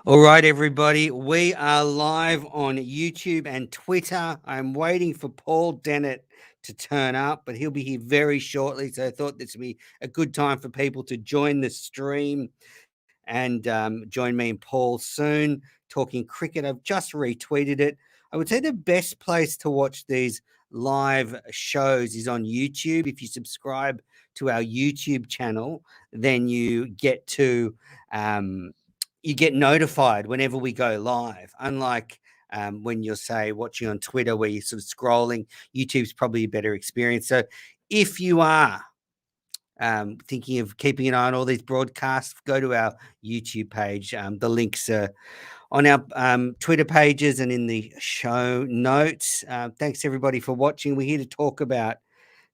All right, everybody. We are live on YouTube and Twitter. I'm waiting for Paul Dennett to turn up, but he'll be here very shortly. So I thought this would be a good time for people to join the stream and join me and Paul soon talking cricket. I've just retweeted it. I would say the best place to watch these live shows is on YouTube. If you subscribe to our YouTube channel, then you get notified whenever we go live. Unlike when you're, say, watching on Twitter where you're sort of scrolling, YouTube's probably a better experience. So if you are thinking of keeping an eye on all these broadcasts, go to our YouTube page. The links are on our Twitter pages and in the show notes. Thanks everybody for watching. We're here to talk about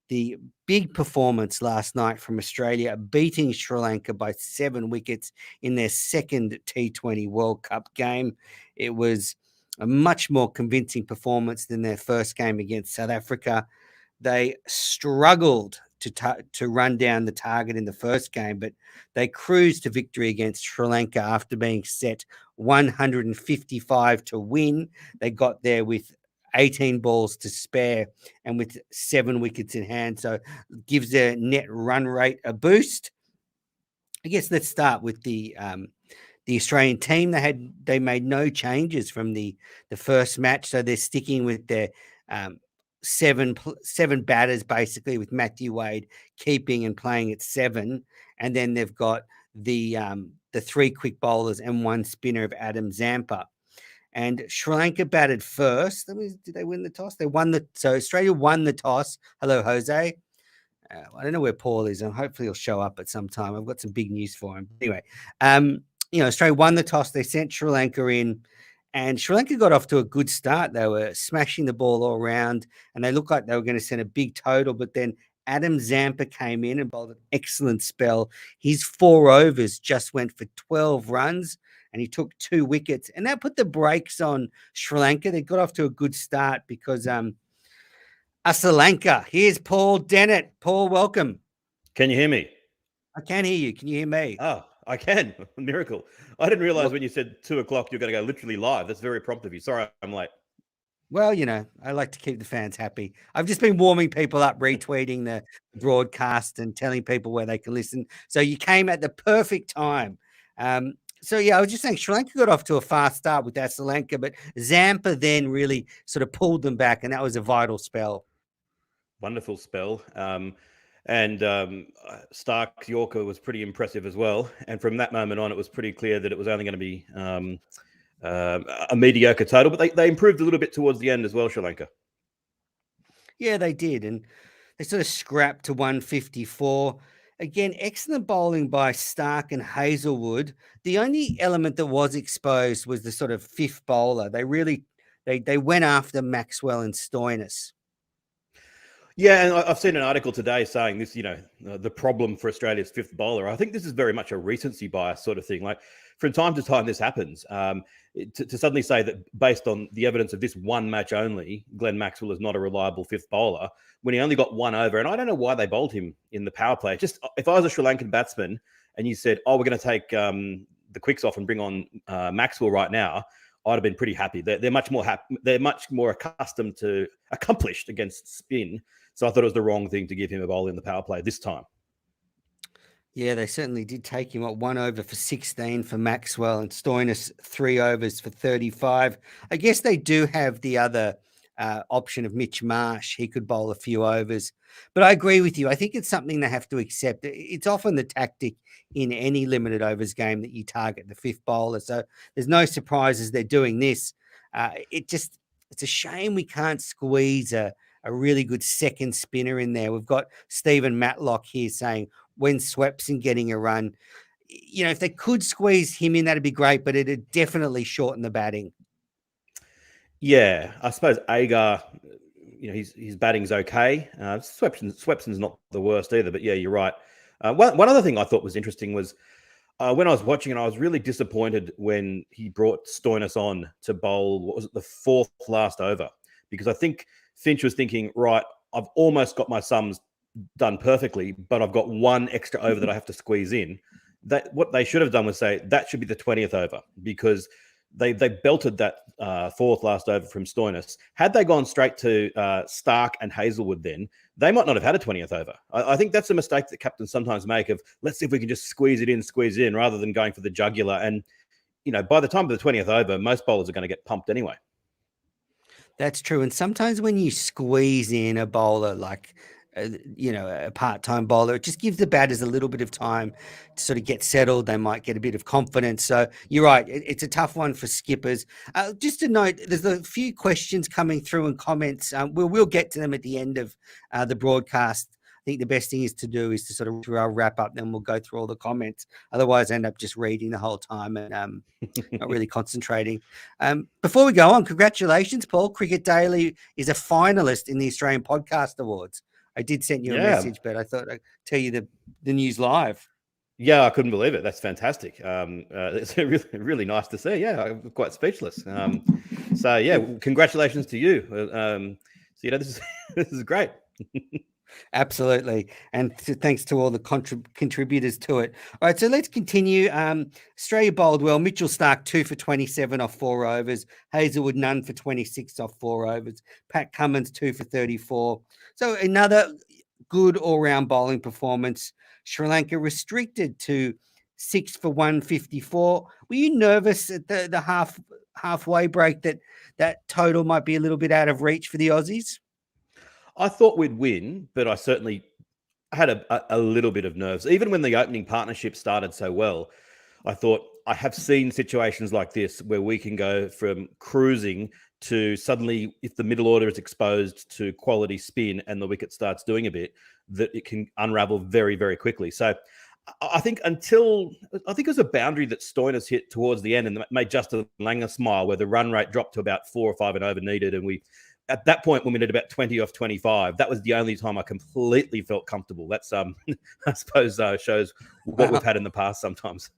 the big performance last night from Australia, beating Sri Lanka by 7 wickets in their second T20 World Cup game. It was a much more convincing performance than their first game against South Africa. They struggled to run down the target in the first game, but they cruised to victory against Sri Lanka after being set 155 to win. They got there with 18 balls to spare and with 7 wickets in hand, so gives their net run rate a boost. I guess let's start with the Australian team. They made no changes from the first match, so they're sticking with their seven batters basically, with Matthew Wade keeping and playing at 7, and then they've got the 3 quick bowlers and 1 spinner of Adam Zampa. And Sri Lanka batted first. Did they win the toss? So Australia won the toss. Hello, Jose. I don't know where Paul is, and hopefully he'll show up at some time. I've got some big news for him. Anyway, Australia won the toss. They sent Sri Lanka in, and Sri Lanka got off to a good start. They were smashing the ball all around, and they looked like they were going to send a big total. But then Adam Zampa came in and bowled an excellent spell. His 4 overs just went for 12 runs, and he took 2 wickets. And that put the brakes on Sri Lanka. They got off to a good start because Sri Lanka. Here's Paul Dennett. Paul, welcome. Can you hear me? I can hear you. Can you hear me? Oh, I can. Miracle. I didn't realize when you said 2 o'clock, you're going to go literally live. That's very prompt of you. Sorry, I'm late. Well, I like to keep the fans happy. I've just been warming people up, retweeting the broadcast and telling people where they can listen. So you came at the perfect time. I was just saying Sri Lanka got off to a fast start with Sri Lanka, but Zampa then really sort of pulled them back, and that was a vital spell. Wonderful spell. Stark's Yorker was pretty impressive as well. And from that moment on, it was pretty clear that it was only going to be a mediocre total, but they improved a little bit towards the end as well, Sri Lanka. Yeah, they did, and they sort of scrapped to 154. Again, excellent bowling by Stark and Hazelwood. The only element that was exposed was the sort of 5th bowler. They went after Maxwell and Stoinis. Yeah, and I've seen an article today saying this, the problem for Australia's 5th bowler. I think this is very much a recency bias sort of thing. Like, from time to time, this happens. To suddenly say that based on the evidence of this one match only, Glenn Maxwell is not a reliable 5th bowler, when he only got 1 over. And I don't know why they bowled him in the power play. Just if I was a Sri Lankan batsman and you said, we're going to take the quicks off and bring on Maxwell right now, I'd have been pretty happy. They're much more happy. They're much more accomplished against spin. So I thought it was the wrong thing to give him a bowl in the power play this time. Yeah, they certainly did take him 1 over for 16 for Maxwell, and Stoinis 3 overs for 35. I guess they do have the other option of Mitch Marsh. He could bowl a few overs. But I agree with you. I think it's something they have to accept. It's often the tactic in any limited overs game that you target the 5th bowler. So there's no surprises they're doing this. It's a shame we can't squeeze a really good second spinner in there. We've got Stephen Matlock here saying when Swepson getting a run. If they could squeeze him in, that'd be great, but it'd definitely shorten the batting. Yeah, I suppose Agar, his batting's okay. Swepson's not the worst either, but yeah, you're right. One other thing I thought was interesting was when I was watching it, I was really disappointed when he brought Stoinis on to bowl, what was it, the 4th last over, because I think Finch was thinking, right, I've almost got my sums done perfectly, but I've got 1 extra over that I have to squeeze in. that what they should have done was say that should be the 20th over, because they belted that fourth last over from Stoinis. Had they gone straight to Stark and Hazelwood, then they might not have had a 20th over. I think that's a mistake that captains sometimes make of, let's see if we can just squeeze it in, rather than going for the jugular. And, by the time of the 20th over, most bowlers are going to get pumped anyway. That's true. And sometimes when you squeeze in a bowler like, a part-time bowler, it just gives the batters a little bit of time to sort of get settled. They might get a bit of confidence. So you're right. It's a tough one for skippers. Just to note, there's a few questions coming through in comments. We'll get to them at the end of the broadcast. I think the best thing is to do is to sort of do our wrap up, then we'll go through all the comments. Otherwise, I end up just reading the whole time and not really concentrating. Before we go on, congratulations, Paul. Cricket Daily is a finalist in the Australian Podcast Awards. I did send you a message, but I thought I'd tell you the news live. Yeah, I couldn't believe it. That's fantastic. It's really, really nice to see. Yeah, I'm quite speechless. So yeah, congratulations to you. This is great. Absolutely. And thanks to all the contributors to it. All right, so let's continue. Australia bowled well. Mitchell Starc 2 for 27 off 4 overs. Hazelwood none for 26 off 4 overs. Pat Cummins 2 for 34. So another good all-round bowling performance. Sri Lanka restricted to 6 for 154. Were you nervous at the halfway break that total might be a little bit out of reach for the Aussies? I thought we'd win, but I certainly had a little bit of nerves. Even when the opening partnership started so well, I thought, I have seen situations like this where we can go from cruising to suddenly, if the middle order is exposed to quality spin and the wicket starts doing a bit, that it can unravel very, very quickly. So I think it was a boundary that Stoinis hit towards the end and made Justin Langer smile, where the run rate dropped to about 4 or 5 and over needed. And at that point, when we did about 20 off 25, that was the only time I completely felt comfortable. That's, I suppose, shows what we've had in the past sometimes.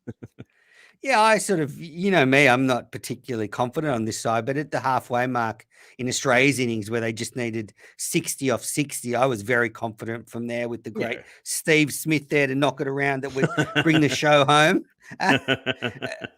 Yeah, I sort of, me, I'm not particularly confident on this side, but at the halfway mark in Australia's innings where they just needed 60 off 60, I was very confident from there with the great Steve Smith there to knock it around that would bring the show home.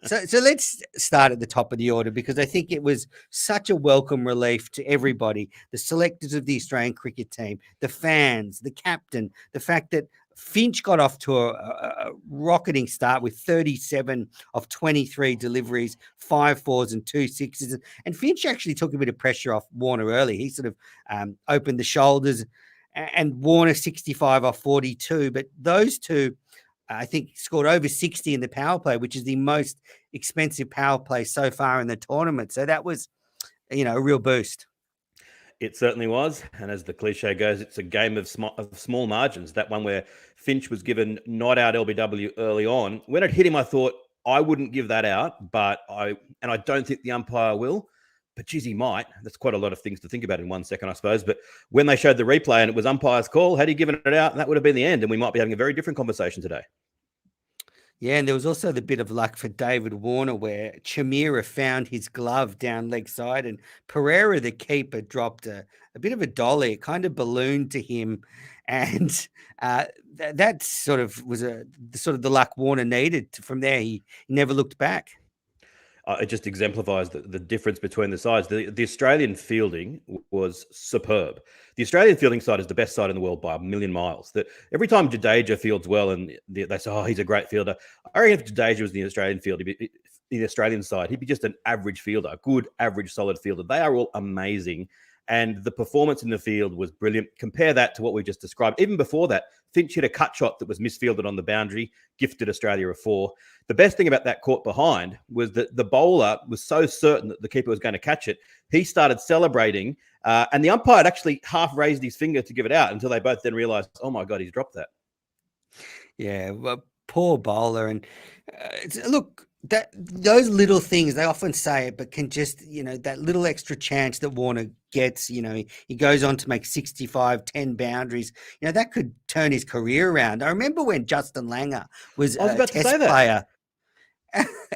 So let's start at the top of the order, because I think it was such a welcome relief to everybody, the selectors of the Australian cricket team, the fans, the captain, the fact that Finch got off to a rocketing start with 37 of 23 deliveries, 5 fours and 2 sixes. And Finch actually took a bit of pressure off Warner early. He sort of opened the shoulders, and Warner 65 off 42. But those two, I think, scored over 60 in the power play, which is the most expensive power play so far in the tournament. So that was, a real boost. It certainly was. And as the cliche goes, it's a game of small margins. That one where Finch was given not out LBW early on. When it hit him, I thought I wouldn't give that out, but I don't think the umpire will. But geez, he might. That's quite a lot of things to think about in 1 second, I suppose. But when they showed the replay and it was umpire's call, had he given it out, that would have been the end. And we might be having a very different conversation today. Yeah, and there was also the bit of luck for David Warner where Chimera found his glove down leg side, and Pereira, the keeper, dropped a bit of a dolly. It kind of ballooned to him, and that sort of was the luck Warner needed. From there, he never looked back. It just exemplifies the difference between the sides. The Australian fielding was superb. The Australian fielding side is the best side in the world by a million miles. That every time Jadeja fields well and they say, oh, he's a great fielder. I reckon if Jadeja was in the Australian field, in the Australian side, he'd be just an average fielder, good, average, solid fielder. They are all amazing. And the performance in the field was brilliant. Compare that to what we just described. Even before that, Finch hit a cut shot that was misfielded on the boundary, gifted Australia a 4. The best thing about that caught behind was that the bowler was so certain that the keeper was going to catch it. He started celebrating, and the umpire had actually half raised his finger to give it out until they both then realised, oh my God, he's dropped that. Yeah, well, poor bowler. And look, those little things, they often say it, but can just, that little extra chance that Warner gets, he goes on to make 65, 10 boundaries, that could turn his career around. I remember when Justin Langer was a test player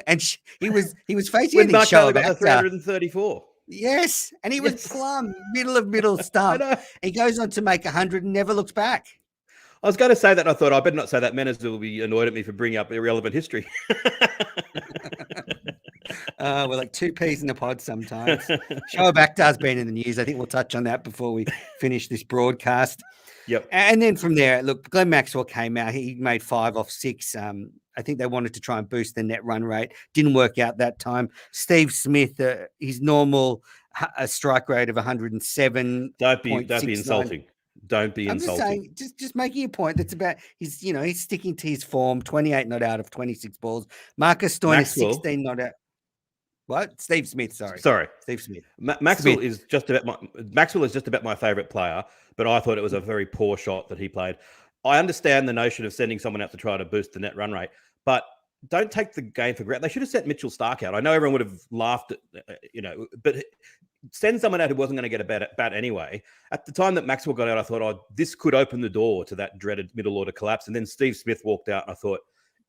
and he was facing when Mark show got the 334. Yes, and he was plumb middle of middle stump. He goes on to make 100 and never looks back. I was going to say that. I thought I better not say that. Manners will be annoyed at me for bringing up irrelevant history. We're like two peas in a pod sometimes. Shoaib Akhtar's been in the news. I think we'll touch on that before we finish this broadcast. Yep. And then from there, look, Glenn Maxwell came out. He made 5 off 6. I think they wanted to try and boost the net run rate. Didn't work out that time. Steve Smith, his normal strike rate of 107. Don't be insulting. Don't be insulting. Just saying, just making a point. That's about he's sticking to his form. 28 not out of 26 balls. Marcus Stoinis 16 not out. What? Steve Smith, sorry. Steve Smith. Maxwell is just about my favorite player, but I thought it was a very poor shot that he played. I understand the notion of sending someone out to try to boost the net run rate, but don't take the game for granted. They should have sent Mitchell Stark out. I know everyone would have laughed at, but send someone out who wasn't going to get a bat anyway. At the time that Maxwell got out, I thought, this could open the door to that dreaded middle order collapse. And then Steve Smith walked out, and I thought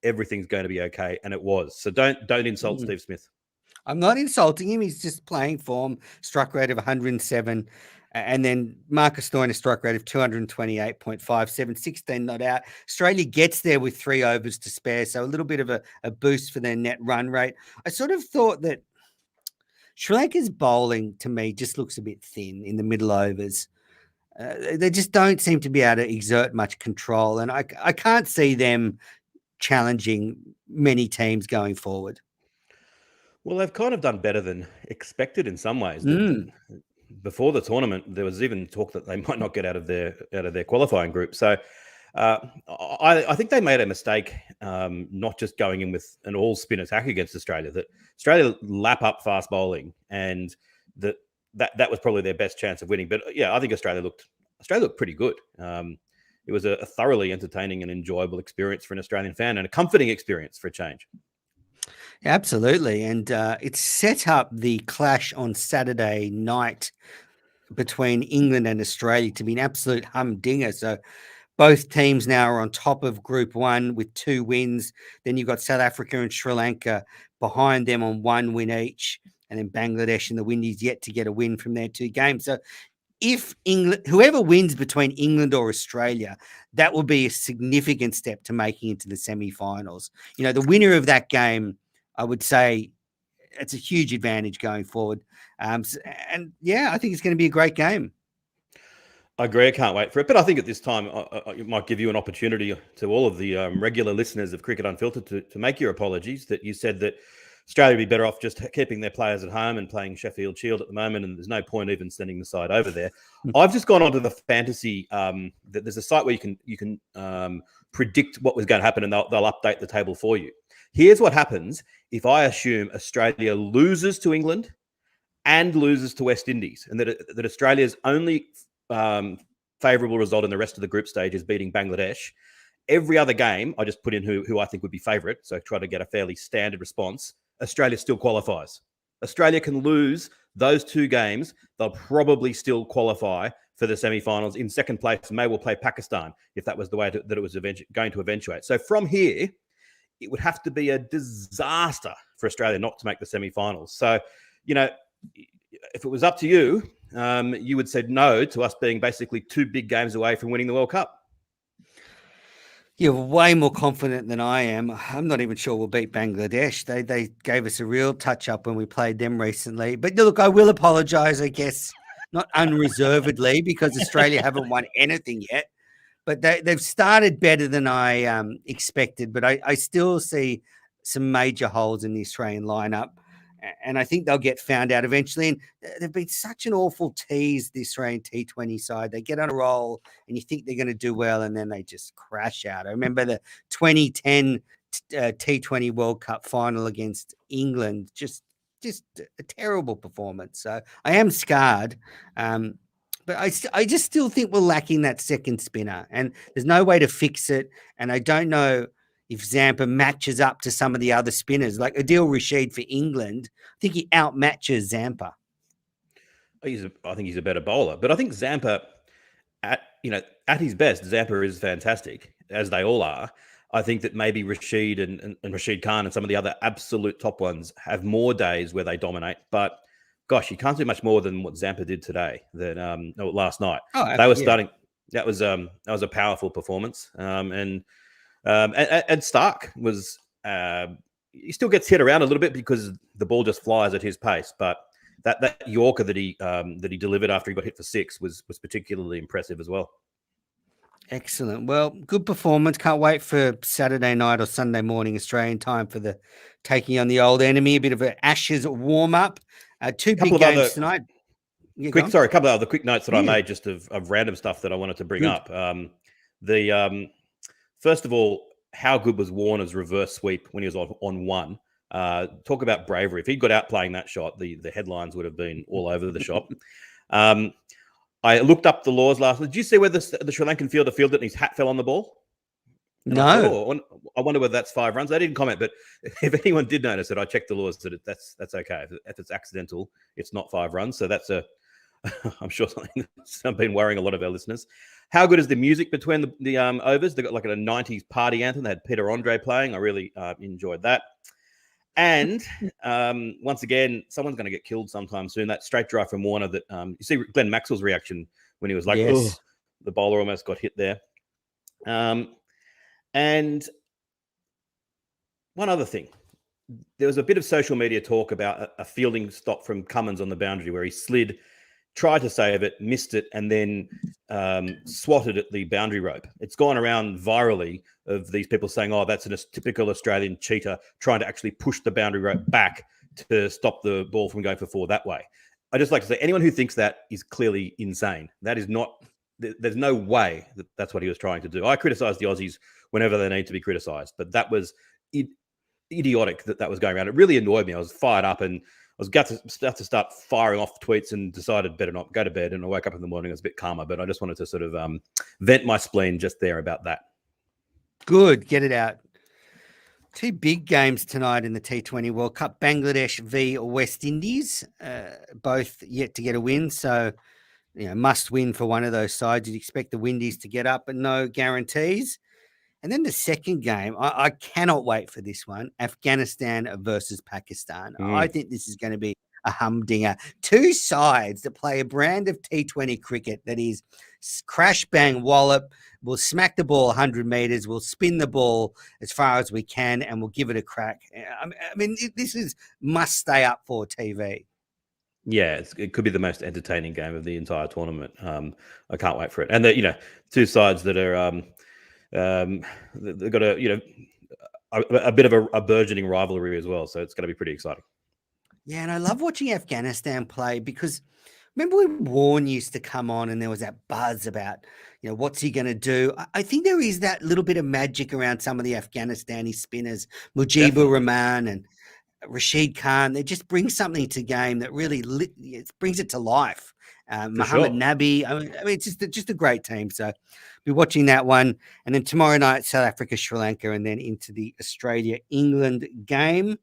everything's going to be okay, and it was. So don't insult Steve Smith. I'm not insulting him. He's just playing form, strike rate of 107. And then Marcus Stoinis strike rate of 228.57, 16 not out. Australia gets there with 3 overs to spare, so a little bit of a boost for their net run rate. I sort of thought that Sri Lanka's bowling, to me, just looks a bit thin in the middle overs. They just don't seem to be able to exert much control, and I can't see them challenging many teams going forward. Well, they've kind of done better than expected in some ways. Before the tournament, there was even talk that they might not get out of their qualifying group. So I think they made a mistake not just going in with an all-spin attack against Australia. That Australia lap up fast bowling, and that was probably their best chance of winning. But yeah, I think Australia looked pretty good. It was a thoroughly entertaining and enjoyable experience for an Australian fan, and a comforting experience for a change. Absolutely. And it set up the clash on Saturday night between England and Australia to be an absolute humdinger. So both teams now are on top of Group 1 with 2 wins. Then you've got South Africa and Sri Lanka behind them on 1 win each. And then Bangladesh and the Windies yet to get a win from their 2 games. So if whoever wins between England or Australia, that will be a significant step to making it to the semi-finals. The winner of that game, I would say, it's a huge advantage going forward. And yeah, I think it's going to be a great game. I agree. I can't wait for it. But I think at this time, it might give you an opportunity to all of the regular listeners of Cricket Unfiltered to make your apologies that you said that Australia would be better off just keeping their players at home and playing Sheffield Shield at the moment, and there's no point even sending the side over there. I've just gone onto the fantasy. There's a site where you can predict what was going to happen, and they'll update the table for you. Here's what happens if I assume Australia loses to England and loses to West Indies, and that Australia's only favourable result in the rest of the group stage is beating Bangladesh. Every other game, I just put in who I think would be favourite, so try to get a fairly standard response. Australia still qualifies. Australia can lose those 2 games. They'll probably still qualify for the semi-finals. In second place, may well play Pakistan if that was the way that it was going to eventuate. So from here, it would have to be a disaster for Australia not to make the semi-finals. So, if it was up to you, you would say no to us being basically 2 big games away from winning the World Cup. You're way more confident than I am. I'm not even sure we'll beat Bangladesh. They gave us a real touch-up when we played them recently. But look, I will apologise, I guess, not unreservedly, because Australia haven't won anything yet. But they've started better than I expected. But I still see some major holes in the Australian lineup. And I think they'll get found out eventually. And they've been such an awful tease, the Australian T20 side. They get on a roll and you think they're going to do well, and then they just crash out. I remember the 2010 T20 World Cup final against England, just a terrible performance. So I am scarred. But I just still think we're lacking that second spinner, and there's no way to fix it. And I don't know if Zampa matches up to some of the other spinners, like Adil Rashid for England. I think he outmatches Zampa. I think he's a better bowler, but I think Zampa, at his best, Zampa is fantastic, as they all are. I think that maybe Rashid and Rashid Khan and some of the other absolute top ones have more days where they dominate. But gosh, you can't do much more than what Zampa did today, last night. They were starting. That was a powerful performance. And Stark was he still gets hit around a little bit because the ball just flies at his pace. But that Yorker that he delivered after he got hit for 6 was particularly impressive as well. Excellent. Well, good performance. Can't wait for Saturday night or Sunday morning Australian time for the taking on the old enemy. A bit of an Ashes warm up. Two big games tonight. A couple of other quick notes that I made just of random stuff that I wanted to bring up. First of all, how good was Warner's reverse sweep when he was on 1? Talk about bravery. If he'd got out playing that shot, the headlines would have been all over the shop. I looked up the laws last night. Did you see where the Sri Lankan fielder fielded and his hat fell on the ball? And no. I wonder whether that's 5 runs. They didn't comment, but if anyone did notice it, I checked the laws that that's okay. If it's accidental, it's not 5 runs. So that's I'm sure something that's been worrying a lot of our listeners. How good is the music between the overs? They got like a 90s party anthem. They had Peter Andre playing. I really enjoyed that. And once again, someone's going to get killed sometime soon. That straight drive from Warner that you see Glenn Maxwell's reaction when he was like, yes. Oh, the bowler almost got hit there. And one other thing, there was a bit of social media talk about a fielding stop from Cummins on the boundary where he slid, tried to save it, missed it, and then swatted at the boundary rope. It's gone around virally of these people saying, oh, that's a typical Australian cheater trying to actually push the boundary rope back to stop the ball from going for 4 that way. I just like to say anyone who thinks that is clearly insane. That is not, there's no way that that's what he was trying to do. I criticize the Aussies whenever they need to be criticized, but that was idiotic that was going around. It really annoyed me. I was fired up and I was about to start firing off tweets and decided better not go to bed. And I woke up in the morning, I was a bit calmer, but I just wanted to sort of vent my spleen just there about that. Good. Get it out. 2 big games tonight in the T20 World Cup, Bangladesh v West Indies, both yet to get a win. So, must win for one of those sides. You'd expect the Windies to get up, but no guarantees. And then the second game, I cannot wait for this one, Afghanistan versus Pakistan. I think this is going to be a humdinger. 2 sides that play a brand of T20 cricket that is crash, bang, wallop. We'll smack the ball 100 meters. We'll spin the ball as far as we can, and we'll give it a crack. I mean, this is must stay up for TV. Yeah, it could be the most entertaining game of the entire tournament. I can't wait for it. And 2 sides that are they've got a bit of a burgeoning rivalry as well. So it's going to be pretty exciting. Yeah, and I love watching Afghanistan play because remember when Warren used to come on and there was that buzz about, what's he going to do? I think there is that little bit of magic around some of the Afghanistani spinners, Mujibur Rahman and Rashid Khan. They just bring something to game that really brings it to life. Muhammad Nabi. I mean, it's just a great team. So be watching that one. And then tomorrow night, South Africa, Sri Lanka, and then into the Australia-England game.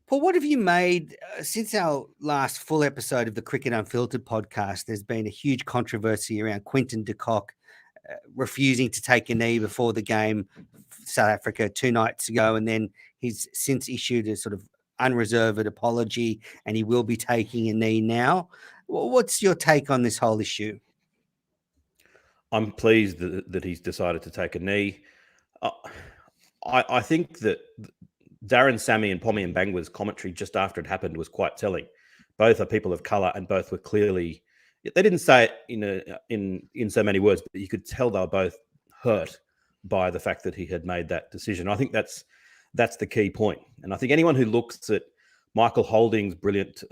Paul, what have you made since our last full episode of the Cricket Unfiltered podcast? There's been a huge controversy around Quinton de Kock refusing to take a knee before the game, South Africa, 2 nights ago, and then he's since issued a sort of unreserved apology, and he will be taking a knee now. What's your take on this whole issue? I'm pleased that he's decided to take a knee. I think that Darren Sammy and Pommy and Bangwa's commentary just after it happened was quite telling. Both are people of colour, and both were clearly. They didn't say it in so many words, but you could tell they were both hurt by the fact that he had made that decision. I think that's the key point. And I think anyone who looks at Michael Holding's brilliant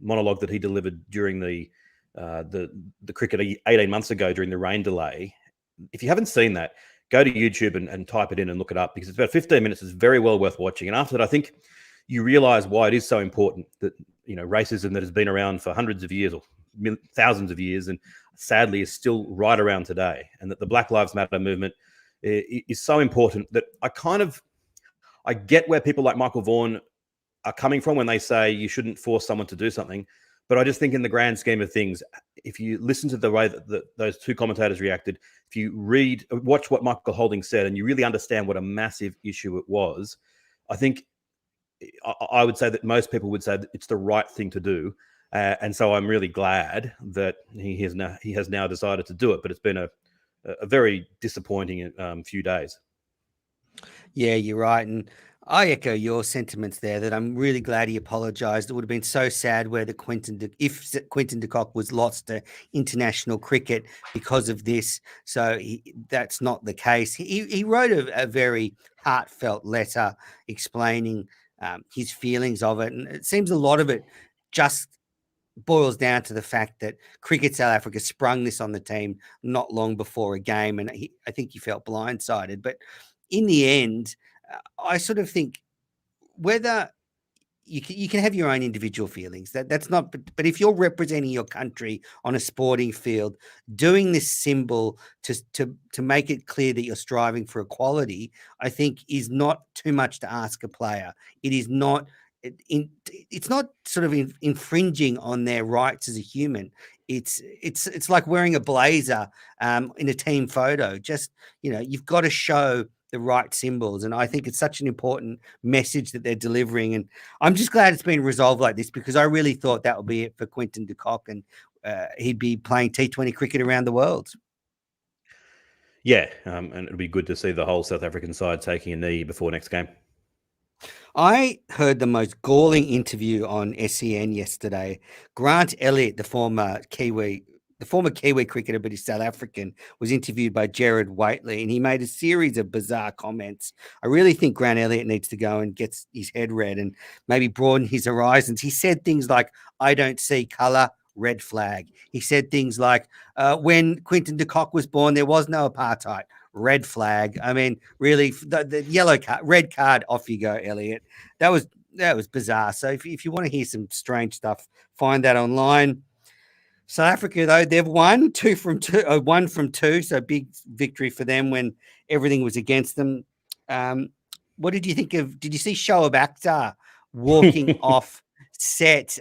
monologue that he delivered during the cricket 18 months ago during the rain delay, if you haven't seen that, go to YouTube and type it in and look it up, because it's about 15 minutes. It's very well worth watching. And after that, I think you realize why it is so important that, racism that has been around for hundreds of years or thousands of years and sadly is still right around today, and that the Black Lives Matter movement is so important that I get where people like Michael Vaughan are coming from when they say you shouldn't force someone to do something. But I just think in the grand scheme of things, if you listen to the way that those 2 commentators reacted, if you watch what Michael Holding said, and you really understand what a massive issue it was, I think I would say that most people would say that it's the right thing to do. And so I'm really glad that he has now decided to do it. But it's been a very disappointing few days. Yeah, you're right. And I echo your sentiments there that I'm really glad he apologised. It would have been so sad where if Quinton de Kock was lost to international cricket because of this. So that's not the case. He wrote a very heartfelt letter explaining his feelings of it. And it seems a lot of it just boils down to the fact that Cricket South Africa sprung this on the team not long before a game. And I think he felt blindsided. But in the end, I sort of think whether you can have your own individual feelings. That's not, but if you're representing your country on a sporting field, doing this symbol to make it clear that you're striving for equality, I think is not too much to ask a player. It is not. It's not sort of infringing on their rights as a human. It's like wearing a blazer in a team photo. Just you've got to show the right symbols, and I think it's such an important message that they're delivering. And I'm just glad it's been resolved like this, because I really thought that would be it for Quinton de Kock, and he'd be playing T20 cricket around the world. Yeah, and it'll be good to see the whole South African side taking a knee before next game. I heard the most galling interview on SEN yesterday. Grant Elliott, the former Kiwi cricketer, but he's South African, was interviewed by Jared Waitley, and he made a series of bizarre comments. I really think Grant Elliott needs to go and get his head read and maybe broaden his horizons. He said things like, "I don't see colour, red flag." He said things like, "When Quinton de Kock was born, there was no apartheid. Red flag." I mean, really, the yellow card, red card, off you go, Elliot. That was bizarre. So if you want to hear some strange stuff, find that online. South Africa, though, they've won 1 from 2, so big victory for them when everything was against them. What did you think of? Did you see Shoaib Akhtar walking off set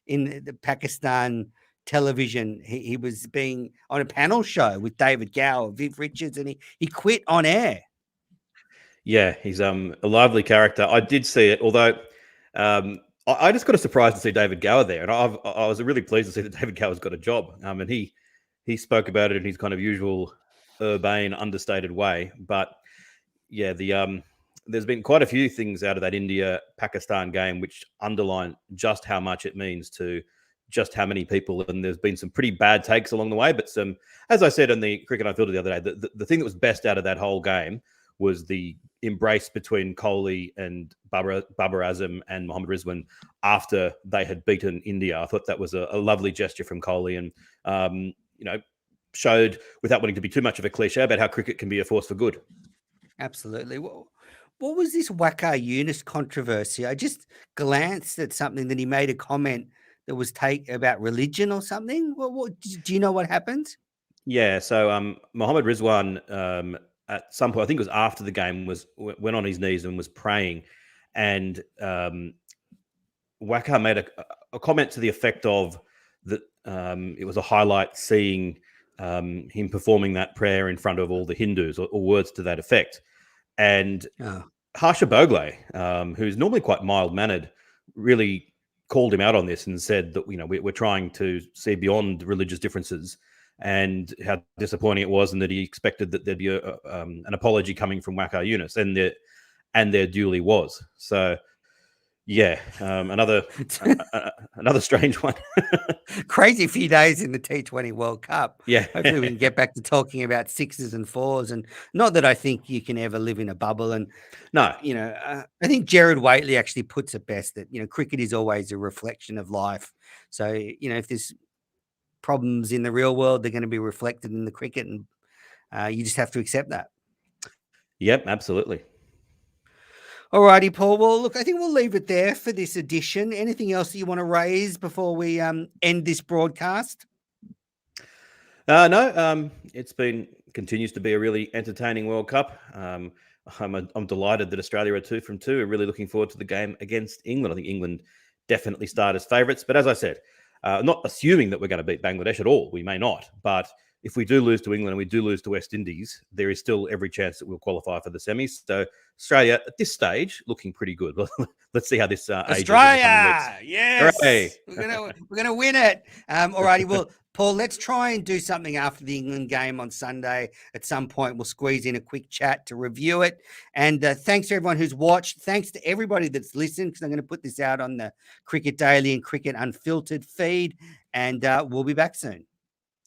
in the Pakistan television? He was being on a panel show with David Gower, Viv Richards, and he quit on air. Yeah, he's a lively character. I did see it, although I just got a surprise to see David Gower there, and I was really pleased to see that David Gower's got a job. And he spoke about it in his kind of usual urbane, understated way. But yeah, there's been quite a few things out of that India-Pakistan game which underline just how much it means to just how many people. And there's been some pretty bad takes along the way, but some, as I said in the Cricket I Filtered the other day, the thing that was best out of that whole game was the embrace between Kohli and Babar Azam and Mohammad Rizwan after they had beaten India. I thought that was a lovely gesture from Kohli, and showed, without wanting to be too much of a cliche, about how cricket can be a force for good. Absolutely. What was this Waqar Younis controversy? I just glanced at something that he made a comment that was about religion or something. What do you know what happened? Yeah, so Mohammad Rizwan at some point, I think it was after the game, went on his knees and was praying, and Waqar made a comment to the effect of that it was a highlight seeing him performing that prayer in front of all the Hindus, or words to that effect. And Harsha Bhogle, who's normally quite mild-mannered, really called him out on this and said that we're trying to see beyond religious differences, and how disappointing it was, and that he expected that there'd be an apology coming from Waqar Younis, and there duly was. So, yeah, another strange one. Crazy few days in the T20 World Cup. Yeah, hopefully we can get back to talking about sixes and fours, and not that I think you can ever live in a bubble. And no, I think Jared Waitley actually puts it best that cricket is always a reflection of life. So if there's problems in the real world, they're going to be reflected in the cricket, and you just have to accept that. Yep, absolutely. All righty, Paul. Well, look, I think we'll leave it there for this edition. Anything else that you want to raise before we end this broadcast? No, it's continues to be a really entertaining World Cup. I'm delighted that Australia are 2 from 2. I'm really looking forward to the game against England. I think England definitely start as favourites, but as I said, not assuming that we're going to beat Bangladesh at all. We may not, but if we do lose to England and we do lose to West Indies, there is still every chance that we'll qualify for the semis. So Australia at this stage looking pretty good. Let's see how this ages in the coming weeks. Australia, yes, Hooray. we're gonna win it. Alrighty, well, Paul, let's try and do something after the England game on Sunday. At some point, we'll squeeze in a quick chat to review it. And thanks to everyone who's watched. Thanks to everybody that's listened, because I'm going to put this out on the Cricket Daily and Cricket Unfiltered feed. And we'll be back soon.